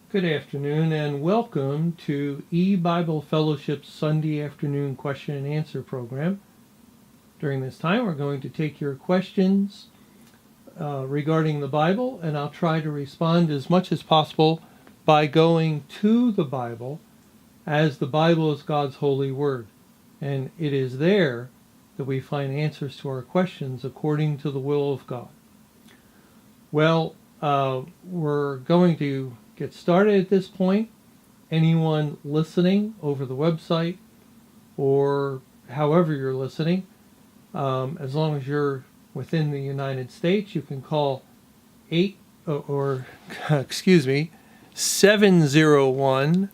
Good afternoon and welcome to E-Bible Fellowship's Sunday afternoon question and answer program. During this time, we're going to take your questions regarding the Bible, and I'll try to respond as much as possible by going to the Bible, as the Bible is God's holy word. And it is there that we find answers to our questions according to the will of God. Well, we're going to get started at this point. Anyone listening over the website or however you're listening, as long as you're within the United States, you can call 701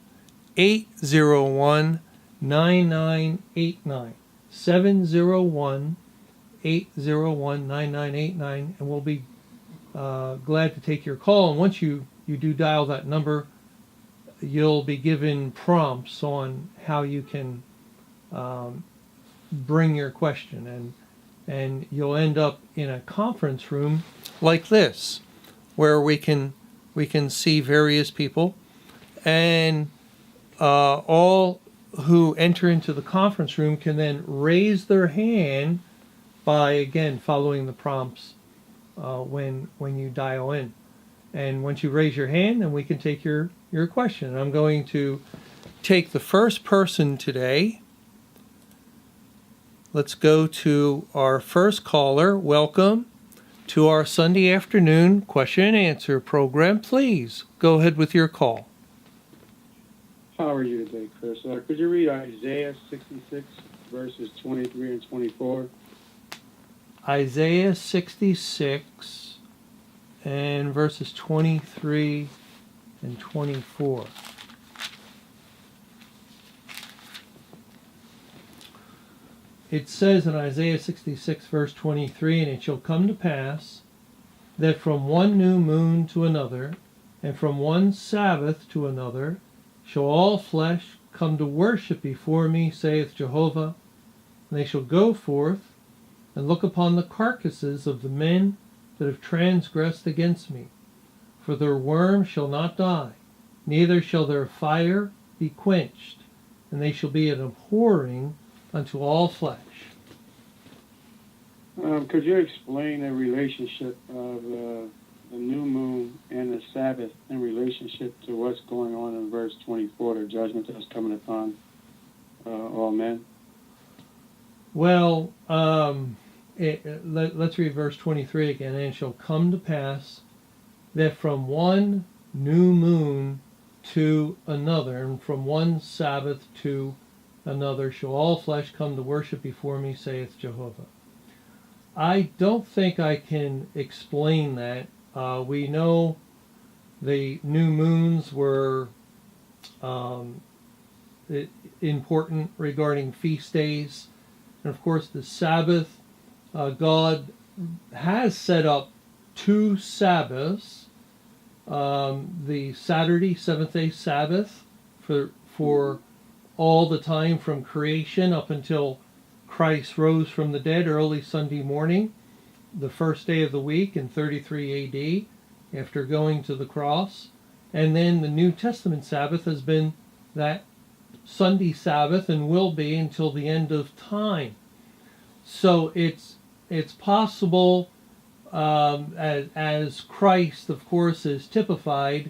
801 9989. 701 801 9989, and we'll be glad to take your call. And once you do dial that number, you'll be given prompts on how you can bring your question, and you'll end up in a conference room like this, where we can see various people, and all who enter into the conference room can then raise their hand by, again, following the prompts when you dial in. And once you raise your hand, then we can take your question. And I'm going to take the first person today. Let's go to our first caller. Welcome to our Sunday afternoon question and answer program. Please go ahead with your call. How are you today, Chris? Could you read Isaiah 66, verses 23 and 24? Isaiah 66 and verses 23 and 24. It says in Isaiah 66 verse 23, "And it shall come to pass that from one new moon to another, and from one Sabbath to another, shall all flesh come to worship before me, saith Jehovah. And they shall go forth and look upon the carcasses of the men that have transgressed against me. For their worm shall not die, neither shall their fire be quenched, and they shall be an abhorring unto all flesh." Could you explain the relationship of the new moon and the Sabbath in relationship to what's going on in verse 24, the judgment that's coming upon all men? Well, let's read verse 23 again. "And it shall come to pass that from one new moon to another, and from one Sabbath to another, shall all flesh come to worship before me, saith Jehovah." I don't think I can explain that. We know the new moons were important regarding feast days. And of course the Sabbath, God has set up two Sabbaths. The Saturday, seventh-day Sabbath for all the time from creation up until Christ rose from the dead early Sunday morning, the first day of the week in 33 AD, after going to the cross. And then the New Testament Sabbath has been that Sunday Sabbath and will be until the end of time. So it's possible, as Christ, of course, is typified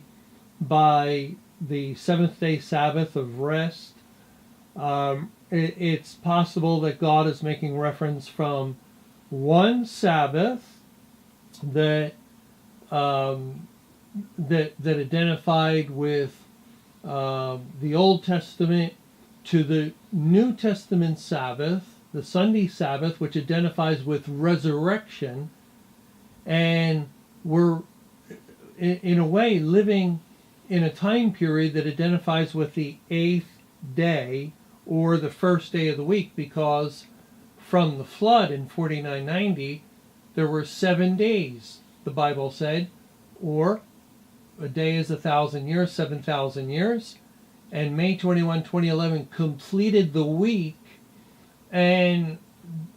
by the seventh-day Sabbath of rest. It's possible that God is making reference from one Sabbath that identified with the Old Testament to the New Testament Sabbath, the Sunday Sabbath, which identifies with resurrection, and we're in a way living in a time period that identifies with the eighth day or the first day of the week, because from the flood in 4990 there were 7 days, the Bible said, or a day is 1,000 years, 7,000 years, and May 21, 2011 completed the week, and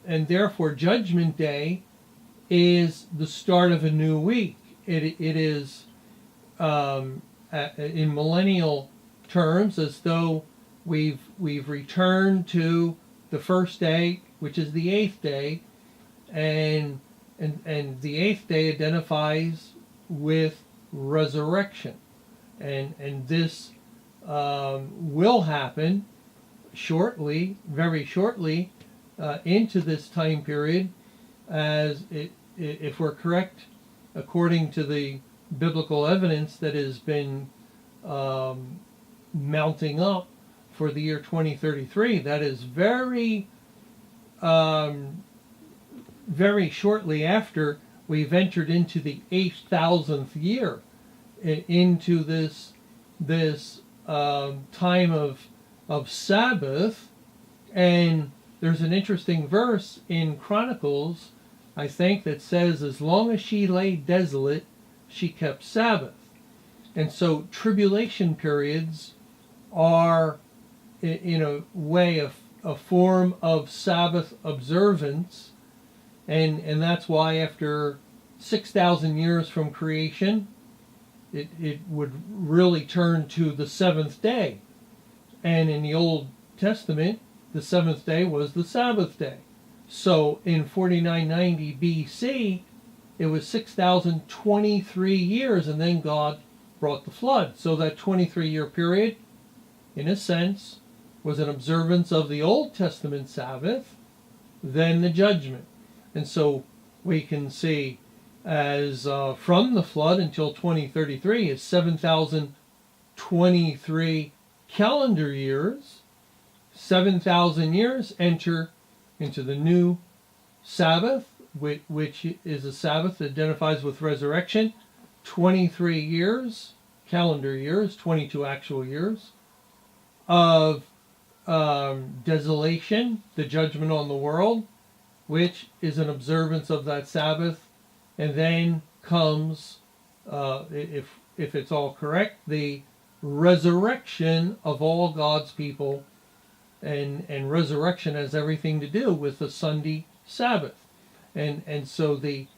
therefore Judgment Day is the start of a new week. It is in millennial terms, as though we've returned to the first day, which is the eighth day, and the eighth day identifies with resurrection, and this will happen shortly, very shortly, into this time period, as if we're correct, according to the biblical evidence that has been mounting up for the year 2033. That is very, very shortly after we've entered into the 8,000th year, into this time of Sabbath. And there's an interesting verse in Chronicles, I think, that says, as long as she lay desolate, she kept Sabbath. And so tribulation periods are, in a way, a form of Sabbath observance. And that's why after 6,000 years from creation, it would really turn to the seventh day. And in the Old Testament, the seventh day was the Sabbath day. So in 4990 BC, it was 6,023 years, and then God brought the flood. So that 23-year period, in a sense, was an observance of the Old Testament Sabbath, then the judgment. And so we can see as from the flood until 2033 is 7,023 calendar years. 7,000 years enter into the new Sabbath, which is a Sabbath that identifies with resurrection. 23 years, calendar years, 22 actual years, of desolation, the judgment on the world, which is an observance of that Sabbath. And then comes, if it's all correct, the resurrection of all God's people. And resurrection has everything to do with the Sunday Sabbath. And so the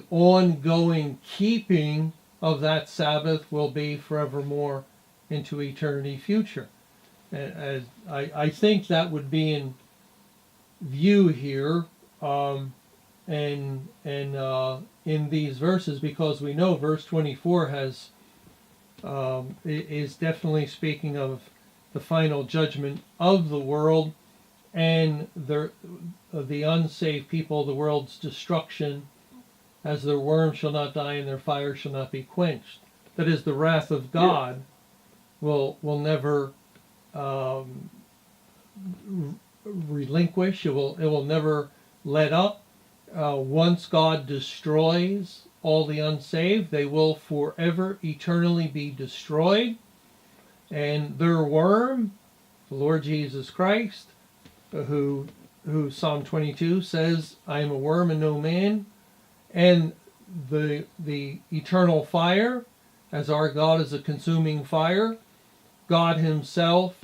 ongoing keeping of that Sabbath will be forevermore into eternity future. And I think that would be in view here, and in these verses, because we know verse 24 has is definitely speaking of the final judgment of the world and the unsaved people, the world's destruction, as their worm shall not die and their fire shall not be quenched. That is, the wrath of God will never relinquish. It will never let up. Once God destroys all the unsaved, they will forever, eternally be destroyed. And their worm, the Lord Jesus Christ, who Psalm 22 says, I am a worm and no man, and the eternal fire, as our God is a consuming fire, God himself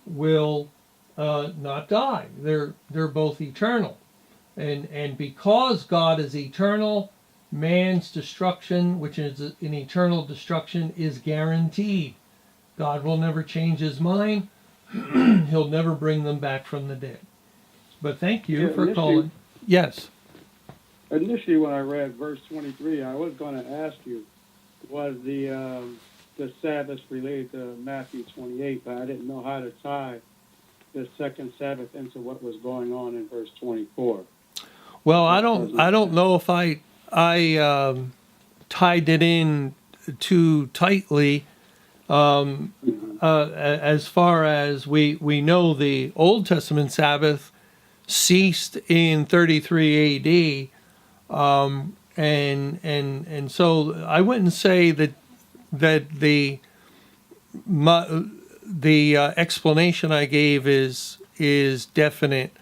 will not die. They're both eternal. And because God is eternal, man's destruction, which is an eternal destruction, is guaranteed. God will never change his mind. He'll never bring them back from the dead. But thank you for calling. Yes. Initially, when I read verse 23, I was going to ask you, was the Sabbath related to Matthew 28, but I didn't know how to tie the second Sabbath into what was going on in verse 24. Well, I don't know if I tied it in too tightly. As far as we know, the Old Testament Sabbath ceased in 33 AD, and so I wouldn't say that the explanation I gave is definite.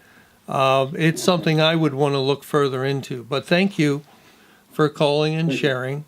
It's something I would want to look further into. But thank you for calling and sharing.